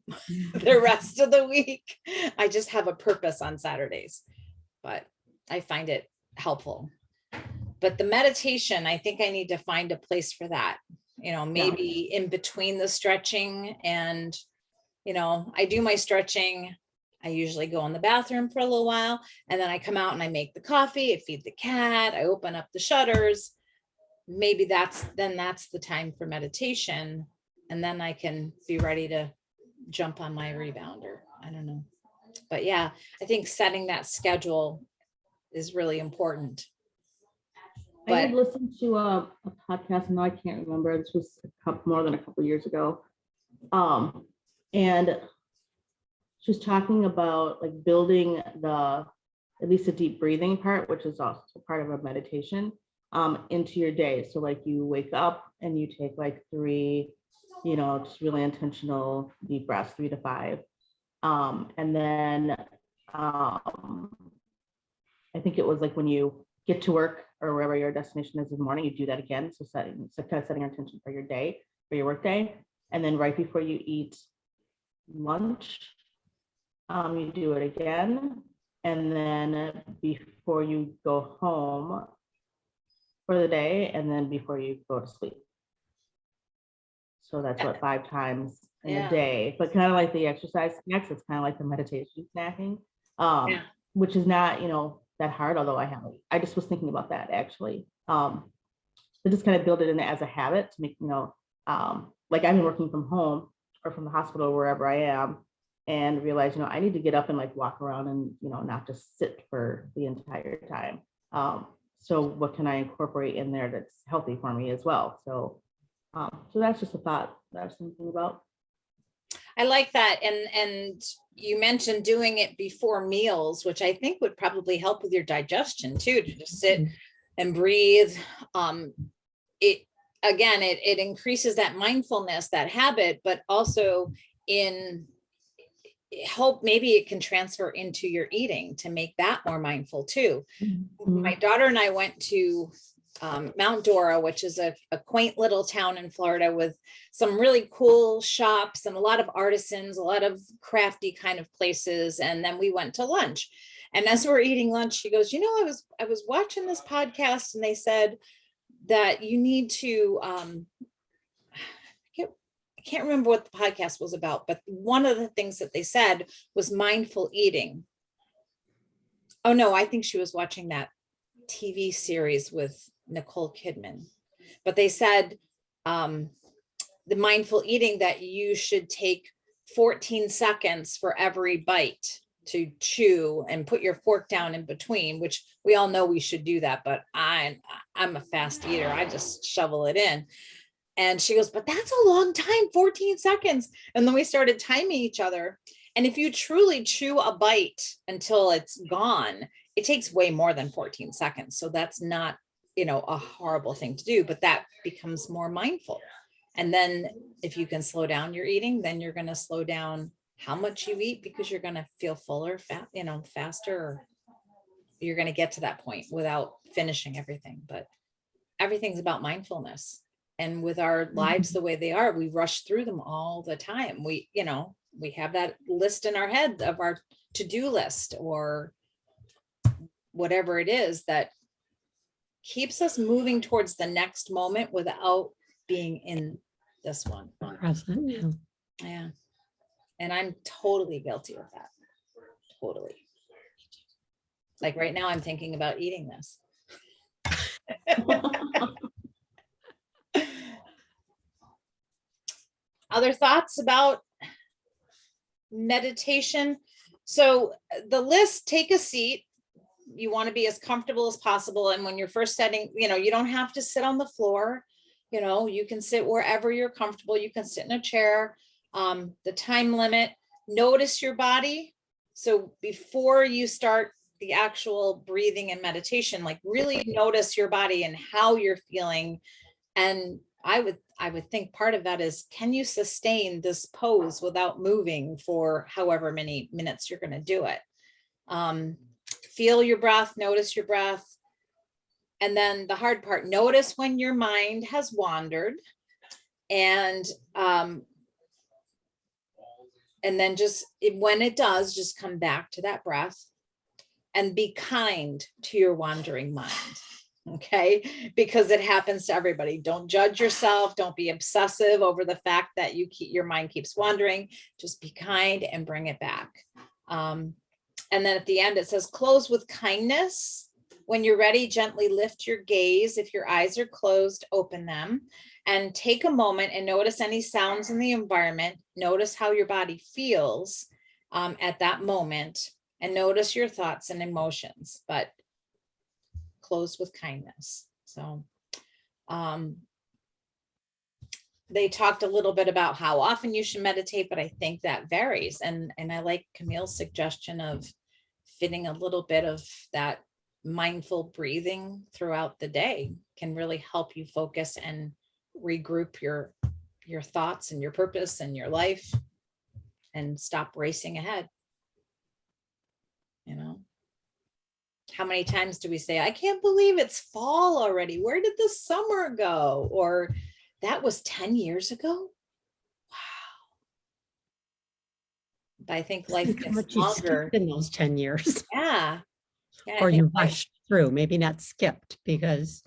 the rest of the week. I just have a purpose on Saturdays, but I find it helpful. But the meditation, I think I need to find a place for that, maybe in between the stretching and, I do my stretching. I usually go in the bathroom for a little while, and then I come out and I make the coffee, I feed the cat, I open up the shutters. Maybe that's the time for meditation. And then I can be ready to jump on my rebounder. I don't know. But yeah, I think setting that schedule is really important. I had listened to a podcast, and I can't remember, this was more than a couple of years ago. And she was talking about like building at least the deep breathing part, which is also part of a meditation, into your day. So like you wake up and you take like 3, just really intentional deep breaths, 3 to 5. And then I think it was like when you get to work or wherever your destination is in the morning, you do that again. So kind of setting your intention for your day, for your work day. And then right before you eat lunch, you do it again. And then before you go home for the day, and then before you go to sleep. So that's what 5 times in a day, but kind of like the exercise snacks, it's kind of like the meditation snacking, which is not, that hard, although I just was thinking about that actually. To just kind of build it in as a habit to make, like I've been working from home or from the hospital, wherever I am, and realize, I need to get up and like walk around and, not just sit for the entire time. So what can I incorporate in there that's healthy for me as well? So that's just a thought that I was thinking about. I like that. And you mentioned doing it before meals, which I think would probably help with your digestion too, to just sit and breathe. It increases that mindfulness, that habit, but also maybe it can transfer into your eating to make that more mindful too. Mm-hmm. My daughter and I went to Mount Dora, which is a quaint little town in Florida with some really cool shops and a lot of artisans, a lot of crafty kind of places. And then we went to lunch. And as we're eating lunch, she goes, I was watching this podcast and they said that you need to, I can't remember what the podcast was about, but one of the things that they said was mindful eating. Oh no, I think she was watching that TV series with Nicole Kidman, but they said the mindful eating, that you should take 14 seconds for every bite to chew and put your fork down in between, which we all know we should do that, but I'm a fast eater. I just shovel it in. And she goes, but that's a long time, 14 seconds. And then we started timing each other. And if you truly chew a bite until it's gone, it takes way more than 14 seconds. So that's not, a horrible thing to do, but that becomes more mindful. And then if you can slow down your eating, then you're going to slow down how much you eat, because you're going to feel fuller, faster. You're going to get to that point without finishing everything. But everything's about mindfulness. And with our lives the way they are, we rush through them all the time. We have that list in our head of our to-do list or whatever it is that keeps us moving towards the next moment without being in this one. Present, yeah. And I'm totally guilty of that. Totally. Like right now, I'm thinking about eating this. Other thoughts about meditation? So the list, take a seat. You want to be as comfortable as possible. And when you're first setting, you don't have to sit on the floor. You can sit wherever you're comfortable. You can sit in a chair. The time limit, notice your body. So before you start the actual breathing and meditation, like really notice your body and how you're feeling. And I would think part of that is, can you sustain this pose without moving for however many minutes you're going to do it? Feel your breath, notice your breath. And then the hard part, notice when your mind has wandered, and then just when it does, just come back to that breath and be kind to your wandering mind. Okay, because it happens to everybody. Don't judge yourself. Don't be obsessive over the fact that your mind keeps wandering. Just be kind and bring it back. And then at the end, it says, close with kindness. When you're ready, gently lift your gaze. If your eyes are closed, open them and take a moment and notice any sounds in the environment. Notice how your body feels at that moment, and notice your thoughts and emotions, but close with kindness. So they talked a little bit about how often you should meditate, but I think that varies. And I like Camille's suggestion of fitting a little bit of that mindful breathing throughout the day can really help you focus and regroup your thoughts and your purpose and your life and stop racing ahead. You know, how many times do we say, I can't believe it's fall already. Where did the summer go? Or that was 10 years ago. Wow. But I think life Think how gets much you skipped longer. in those 10 years. Yeah. I Or think you life- rushed through, maybe not skipped because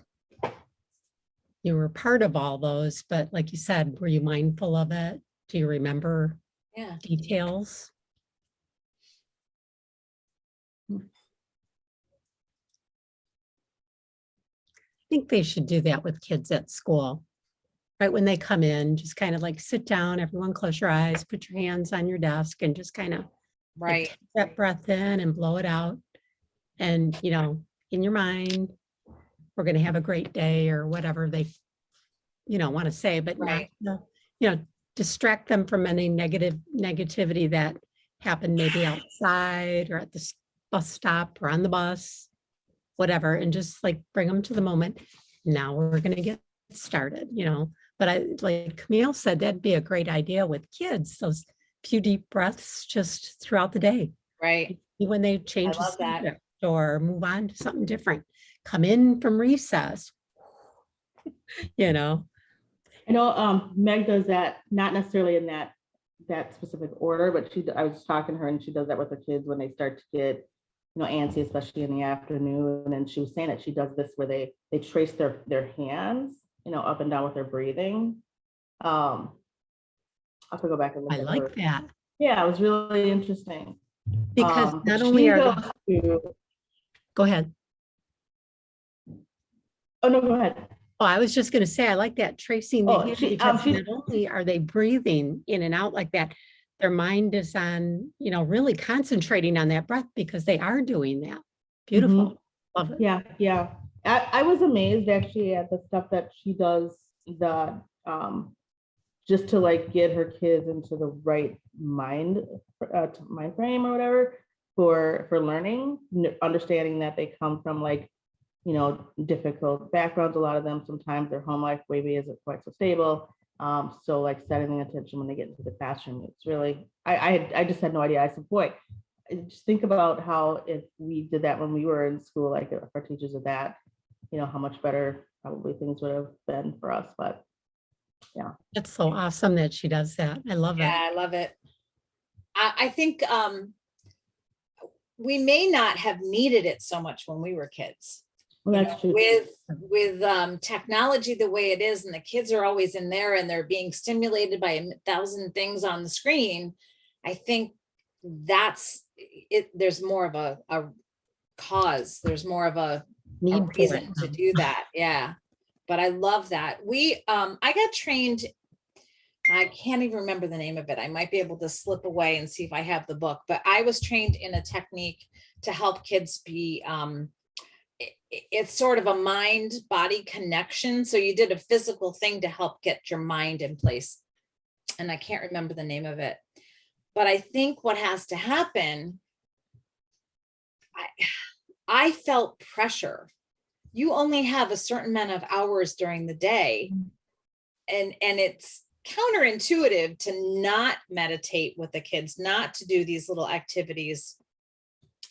you were part of all those, but like you said, were you mindful of it? Do you remember yeah. details? I think they should do that with kids at school. Right when they come in, just kind of like sit down, everyone close your eyes, put your hands on your desk and just kind of Right. take that breath in and blow it out. And, you know, in your mind, we're going to have a great day or whatever they, you know, want to say, but Right. not, you know, distract them from any negativity that happened maybe outside or at the bus stop or on the bus, whatever, and just like bring them to the moment. Now we're going to get started, you know. But I, like Camille said, that'd be a great idea with kids, those few deep breaths just throughout the day. Right. When they change the love that. subject or move on to something different, come in from recess, you know. I know Meg does that, not necessarily in that specific order, but I was talking to her and she does that with her kids when they start to get, you know, antsy, especially in the afternoon. And she was saying that she does this where they trace their hands, you know, up and down with their breathing. I'll have to go back and look I at like her. that Yeah, it was really interesting. because But not only she are goes to- go ahead. oh no, go ahead. Oh, I was just going to say, I like that tracing the Oh, hand she- because she- not only are they breathing in and out like that, their mind is on, you know, really concentrating on that breath because they are doing that. Beautiful. Love it. Yeah. I was amazed actually at the stuff that she does, the just to like get her kids into the right mind frame or whatever for learning, understanding that they come from like, you know, difficult backgrounds. A lot of them, sometimes their home life maybe isn't quite so stable. So like setting the attention when they get into the classroom, it's really, I just had no idea. I said, boy, just think about how if we did that when we were in school, like if our teachers did that, you know, how much better probably things would have been for us. But yeah. That's so awesome that she does that. I love it. Yeah, I love it. I think we may not have needed it so much when we were kids. Well, that's true. With technology the way it is, and the kids are always in there and they're being stimulated by 1,000 things on the screen. I think that's it. There's more of a cause. There's more of a Need for reason it to now. do that. Yeah. But I love that. I got trained. I can't even remember the name of it. I might be able to slip away and see if I have the book, but I was trained in a technique to help kids be, it's sort of a mind body connection. So you did a physical thing to help get your mind in place. And I can't remember the name of it, but I think what has to happen, I felt pressure. You only have a certain amount of hours during the day. And it's counterintuitive to not meditate with the kids, not to do these little activities,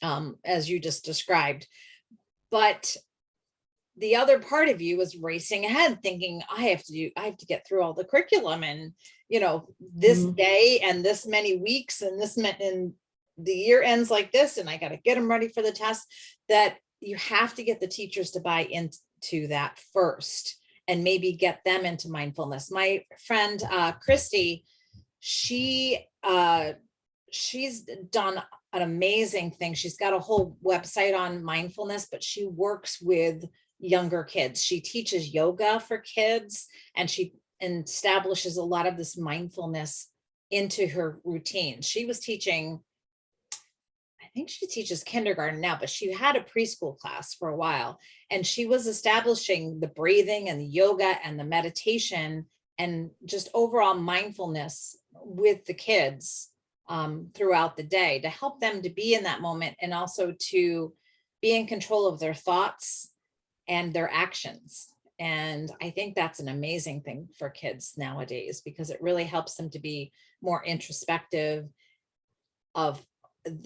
as you just described. But the other part of you is racing ahead thinking, I have to get through all the curriculum and, this day and this many weeks and and the year ends like this, and I got to get them ready for the test. That you have to get the teachers to buy into that first and maybe get them into mindfulness. My friend, Christy, she's done an amazing thing. She's got a whole website on mindfulness, but she works with younger kids. She teaches yoga for kids, and she establishes a lot of this mindfulness into her routine. She was teaching, I think she teaches kindergarten now, but she had a preschool class for a while, and she was establishing the breathing and the yoga and the meditation and just overall mindfulness with the kids throughout the day to help them to be in that moment and also to be in control of their thoughts and their actions. And I think that's an amazing thing for kids nowadays, because it really helps them to be more introspective of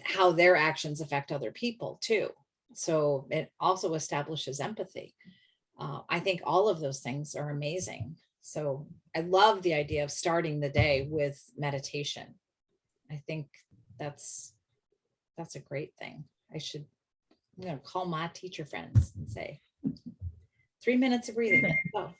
how their actions affect other people too. So it also establishes empathy. I think all of those things are amazing. So I love the idea of starting the day with meditation. I think that's a great thing. I'm going to call my teacher friends and say, 3 minutes of breathing. Oh.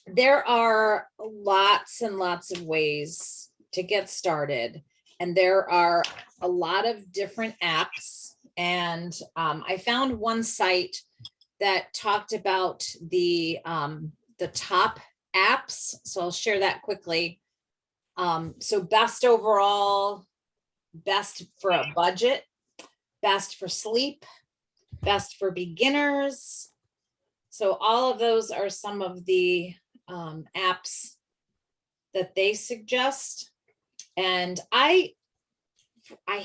There are lots and lots of ways to get started, and there are a lot of different apps. And I found one site that talked about the top apps. So I'll share that quickly. So best overall, best for a budget, best for sleep, best for beginners. So all of those are some of the apps that they suggest. And I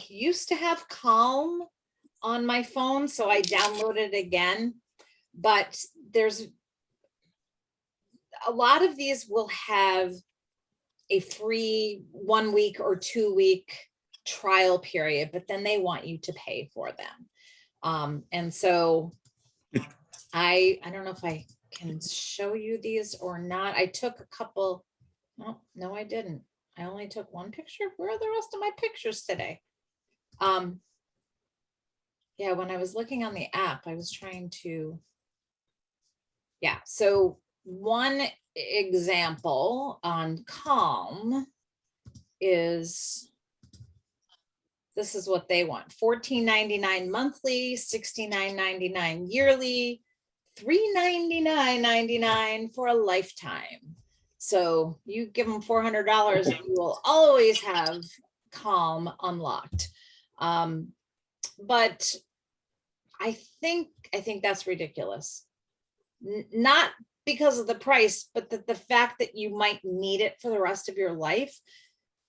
used to have Calm on my phone, so I downloaded it again. But there's a lot of these will have a free 1 week or 2 week trial period, but then they want you to pay for them. And so I don't know if I can show you these or not. I took a couple. Oh, no, I didn't. I only took one picture. Where are the rest of my pictures today? Yeah, when I was looking on the app, I was trying to, yeah. So one example on Calm is, this is what they want: $14.99 monthly, $69.99 yearly, $399.99 for a lifetime. So you give them $400, and you will always have Calm unlocked. But I think that's ridiculous. Not because of the price, but the fact that you might need it for the rest of your life.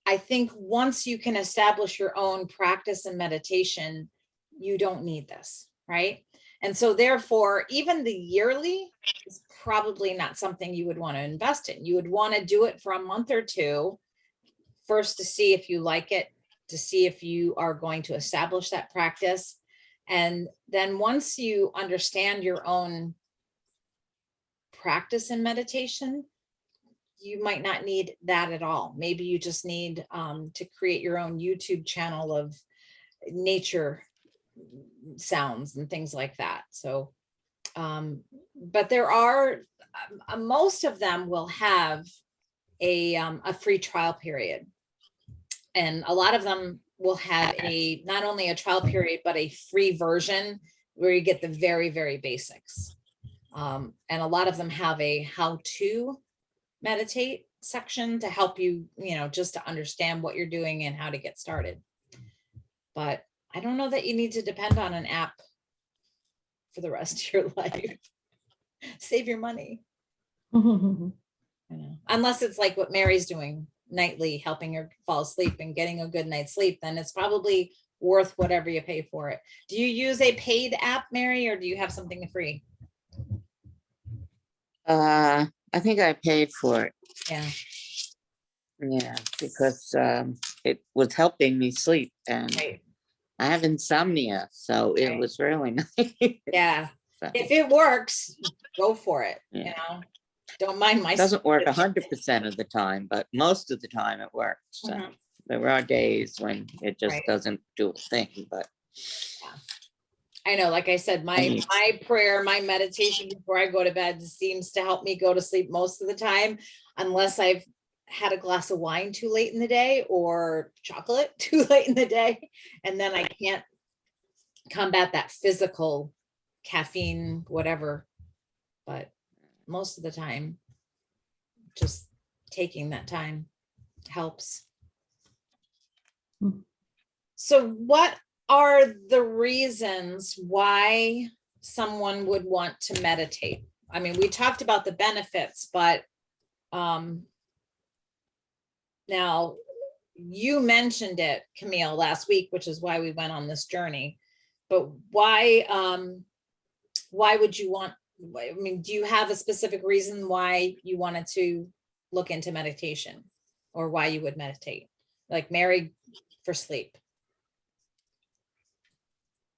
I think once you can establish your own practice and meditation, you don't need this, right? And so therefore, even the yearly is probably not something you would want to invest in. You would want to do it for a month or two first to see if you like it, to see if you are going to establish that practice. And then once you understand your own practice in meditation, you might not need that at all. Maybe you just need to create your own YouTube channel of nature sounds and things like that. So, but there are, most of them will have a free trial period. And a lot of them will have not only a trial period, but a free version where you get the very, very basics. And a lot of them have a how to meditate section to help you, just to understand what you're doing and how to get started. But I don't know that you need to depend on an app for the rest of your life. Save your money. Unless it's like what Mary's doing nightly, helping her fall asleep and getting a good night's sleep, then it's probably worth whatever you pay for it. Do you use a paid app, Mary, or do you have something free? I think I paid for it. Yeah. Yeah, because it was helping me sleep, and Right. I have insomnia, so it Right. was really nice. Yeah. So, If it works, go for it. Yeah. You know, don't mind my. it doesn't work 100% of the time, but most of the time it works. So Mhm. there are days when it just Right. doesn't do a thing, but I know, like I said, my prayer, my meditation before I go to bed seems to help me go to sleep most of the time, unless I've had a glass of wine too late in the day or chocolate too late in the day. And then I can't combat that physical caffeine, whatever. But most of the time, just taking that time helps. Hmm. So what are the reasons why someone would want to meditate? I mean, we talked about the benefits, but now you mentioned it, Camille, last week, which is why we went on this journey. But why would you want, I mean, do you have a specific reason why you wanted to look into meditation, or why you would meditate? Like Mary, for sleep.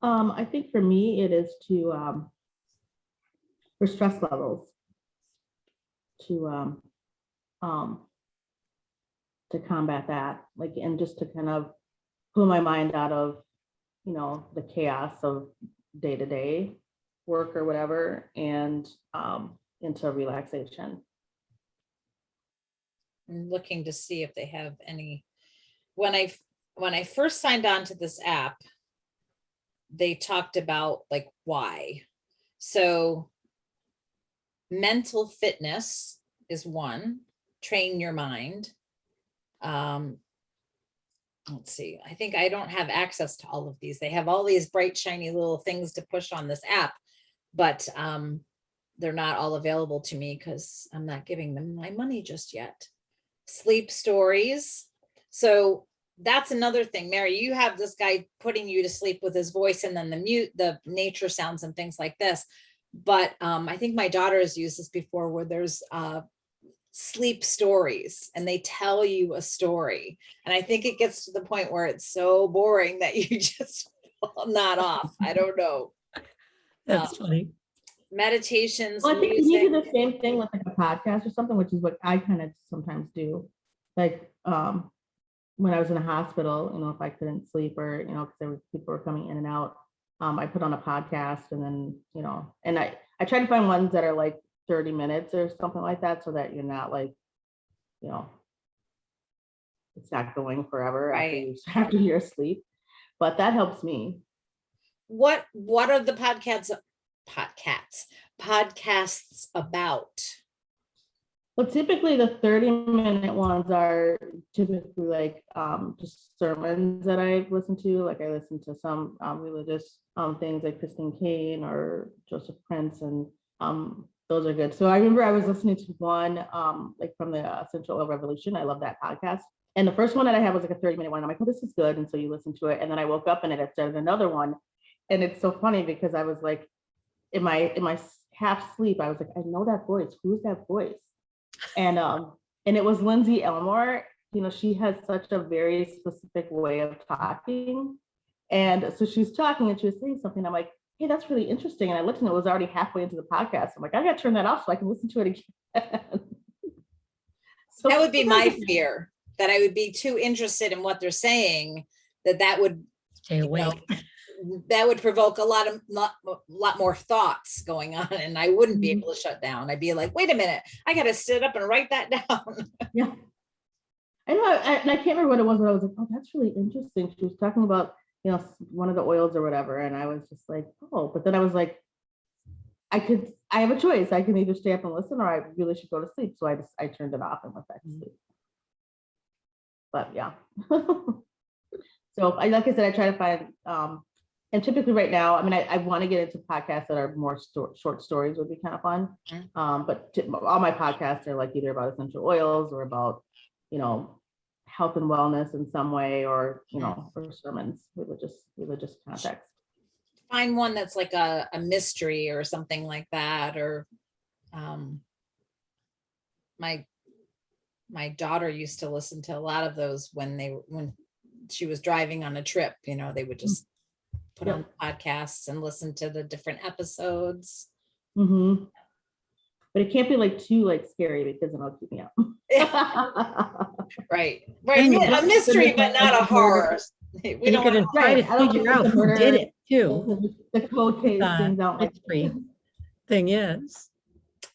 I think for me, it is to for stress levels, to combat that, like, and just to kind of pull my mind out of, the chaos of day-to-day work or whatever, and into relaxation. I'm looking to see if they have any. When I first signed on to this app, they talked about like why. So mental fitness is one, train your mind. Let's see, I think I don't have access to all of these. They have all these bright, shiny little things to push on this app, but they're not all available to me because I'm not giving them my money just yet. Sleep stories. So that's another thing. Mary, you have this guy putting you to sleep with his voice, and then the nature sounds and things like this. But I think my daughter has used this before, where there's sleep stories and they tell you a story. And I think it gets to the point where it's so boring that you just nod off. I don't know. That's funny. Meditations, Well, I think music. you do the same thing with like a podcast or something, which is what I kind of sometimes do. Like when I was in a hospital, if I couldn't sleep, or because people were coming in and out, I put on a podcast, and then and I try to find ones that are like 30 minutes or something like that, so that you're not like, it's not going forever Right. after you're asleep. But that helps me. What are the podcasts about? Well, typically the 30-minute ones are typically like just sermons that I've listened to. Like I listen to some religious things like Christine Kane or Joseph Prince, and those are good. So I remember I was listening to one like from the Essential Oil Revolution. I love that podcast. And the first one that I had was like a 30-minute one. I'm like, oh, this is good. And so you listen to it. And then I woke up and it had started another one. And it's so funny because I was like, in my half sleep, I was like, I know that voice. Who's that voice? And it was Lindsay Elmore. She has such a very specific way of talking. And so she was talking and she was saying something. I'm like, hey, that's really interesting. And I looked and it was already halfway into the podcast. I'm like, I got to turn that off so I can listen to it again. So that would be my fear, that I would be too interested in what they're saying, that would Stay awake. that would provoke a lot more thoughts going on, and I wouldn't be Mhm. able to shut down. I'd be like, wait a minute, I got to sit up and write that down. Yeah. I know, and I can't remember what it was, but I was like, oh, that's really interesting. She was talking about, one of the oils or whatever. And I was just like, oh, but then I was like, I have a choice. I can either stay up and listen, or I really should go to sleep. So I turned it off and went back to sleep. But yeah. So like I said, I try to find, and typically right now, I mean, I want to get into podcasts that are more short stories would be kind of fun. But all my podcasts are like either about essential oils or about, health and wellness in some way, or, or sermons, religious context. Find one that's like a mystery or something like that. Or my daughter used to listen to a lot of those when she was driving on a trip, they would just put Yep. on podcasts and listen to the different episodes. Mm-hmm. But it can't be like too like scary because then it'll keep me up. Right. And A mystery, but not a horror. We You're don't gonna want try Right, to I don't figure think out it's a who did murder. it too. The cold case things out like Mystery thing is.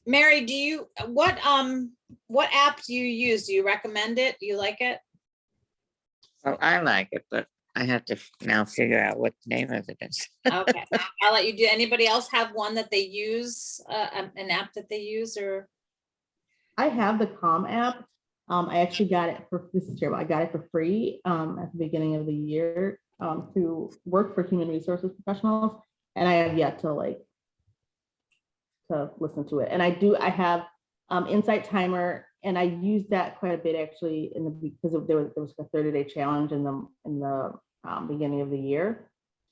Mary, what app do you use? Do you recommend it? Do you like it? Well, I like it, but I have to now figure out what the name of it is. Okay, I'll let you do. Anybody else have one that they use, an app that they use, or? I have the Calm app. I actually got it this is terrible. I got it for free at the beginning of the year to work for human resources professionals. And I have yet to listen to it. And I have Insight Timer, and I used that quite a bit actually because there was a 30-day challenge in the beginning of the year.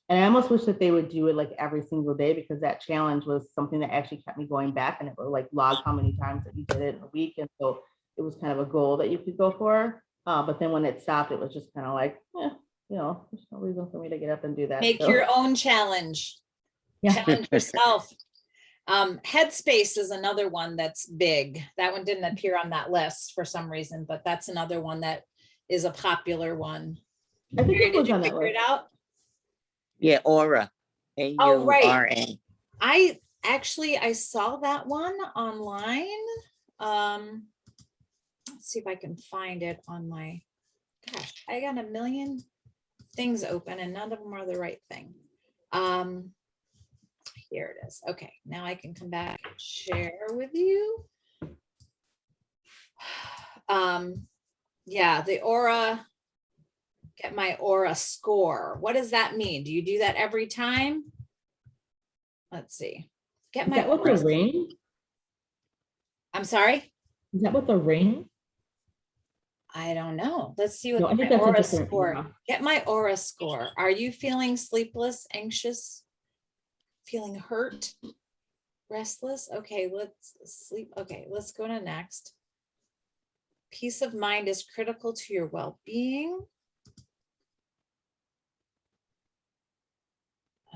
And I almost wish that they would do it like every single day, because that challenge was something that actually kept me going back, and it would like log how many times that you did it in a week. And so it was kind of a goal that you could go for. But then when it stopped, it was just kind of like, there's no reason for me to get up and do that. Make your own challenge. Yeah. Challenge yourself. Headspace is another one that's big. That one didn't appear on that list for some reason, but that's another one that is a popular one. I think it Did was you on that figure it list. out? Yeah, Aura. Oh, right. AURA. I saw that one online. Let's see if I can find it on my, gosh, I got a million things open and none of them are the right thing. Here it is. Okay, now I can come back and share with you. Yeah, the Aura, get my Aura score. What does that mean? Do you do that every time? Let's see. Get Is my that what Aura. the ring? I'm sorry? Is that what the ring? I don't know. Let's see what No, I think my that's a Aura different score. Aura. Get my Aura score. Are you feeling sleepless, anxious, feeling hurt, restless? Okay, let's sleep. Okay, let's go to next. Peace of mind is critical to your well-being.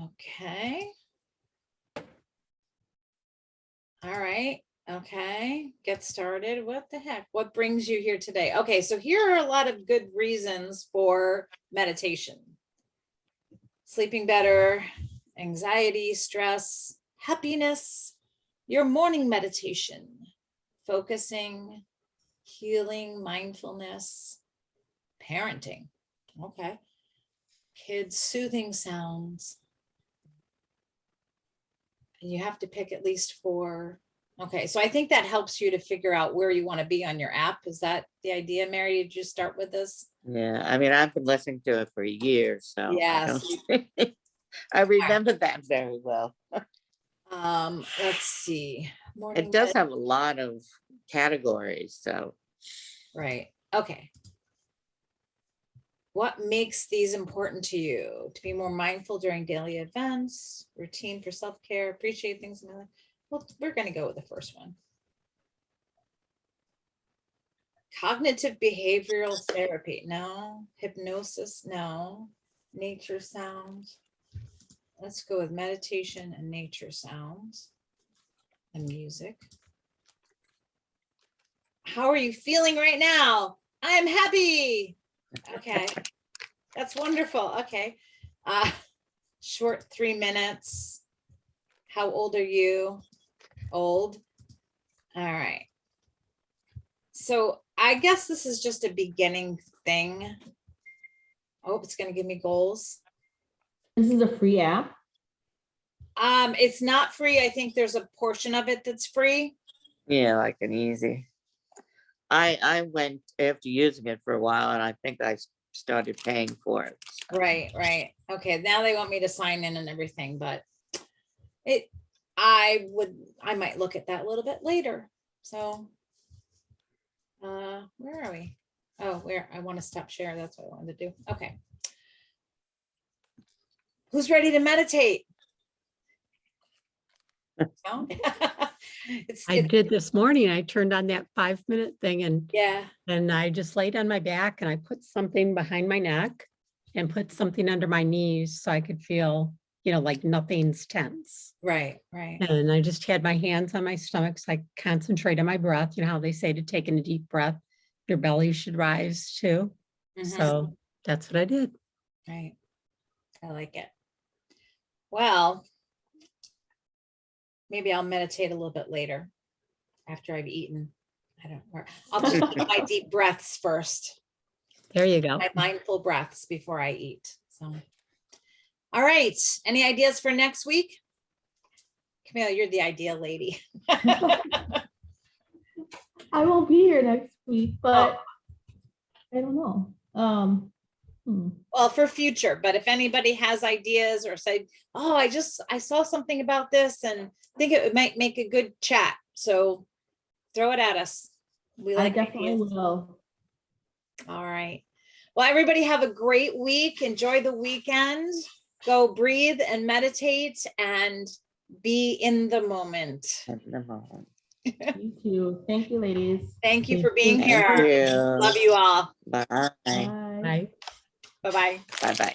Okay. All right. Okay. Get started. What the heck? What brings you here today? Okay. So here are a lot of good reasons for meditation. Sleeping better, anxiety, stress, happiness, your morning meditation, focusing, healing, mindfulness, parenting. Okay. Kids, soothing sounds. And you have to pick at least 4. Okay, so I think that helps you to figure out where you want to be on your app. Is that the idea, Mary? Did you start with this? Yeah, I mean, I've been listening to it for years, so Yes. I remember that very well. Let's see. Morning It does have a lot of categories, so. Right. Okay. What makes these important to you? To be more mindful during daily events, routine for self-care, appreciate things in my life. Well, we're going to go with the first one. Cognitive behavioral therapy. No. Hypnosis. No. Nature sounds. Let's go with meditation and nature sounds and music. How are you feeling right now? I'm happy. Okay, that's wonderful. Okay, short 3 minutes. How old are you? Old. All right. So I guess this is just a beginning thing. I hope it's going to give me goals. This is a free app. It's not free. I think there's a portion of it that's free. Yeah, like an easy. I went after using it for a while, and I think I started paying for it. Right. Okay, now they want me to sign in and everything, but I might look at that a little bit later. So where are we? Oh, I want to stop share. That's what I wanted to do. Okay. Who's ready to meditate? No? I did this morning. I turned on that 5-minute thing and Yeah. I just laid on my back and I put something behind my neck and put something under my knees so I could feel, like nothing's tense. Right, right. And I just had my hands on my stomach, so I concentrate on my breath. You know how they say to take in a deep breath, your belly should rise too. Mhm. So that's what I did. Right. I like it. Well, maybe I'll meditate a little bit later after I've eaten. I don't know. I'll just do my deep breaths first, There you go. my mindful breaths before I eat. So, all right. Any ideas for next week? Camille, you're the idea lady. I won't be here next week, but I don't know. Well, for future, but if anybody has ideas or say, oh, I saw something about this and think it might make a good chat. So throw it at us. We I like definitely ideas. will. All right. Well, everybody have a great week. Enjoy the weekend. Go breathe and meditate and be in the moment. At the moment. You too. Thank you, ladies. Thank you for being Thank here. you. Love you all. Bye. Bye. Bye. Bye-bye. Bye-bye.